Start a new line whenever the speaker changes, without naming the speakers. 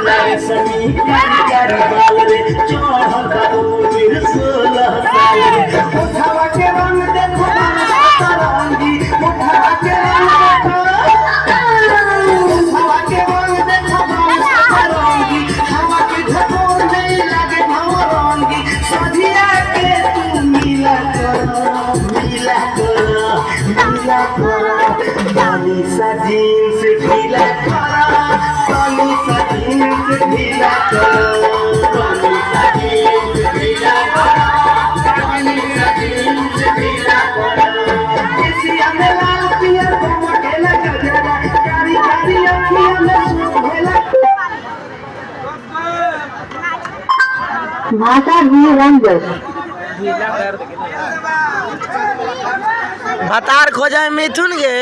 लारे सनी कारी कारी बाल रे चढ़ल बाबूर 16 साल रे उठावा के रंग देखो तरंगी उठावा के रंग देखो उठावा के रंग देखो तरंगी हवा के झकोर नहीं लागे भवरंगी सधिया के तू मिला कर पानी सा जीन्स ढीला करा पानी सा जीन्स ढीला करा पानी सा जीन्स ढीला करा पानी सा जीन्स ढीला करा किसिया में लाल पिया चमकेला गजरा कारी कारी अखियां में सुहेला
भाषा भी रंजस
भतार खोजा मिथुन गे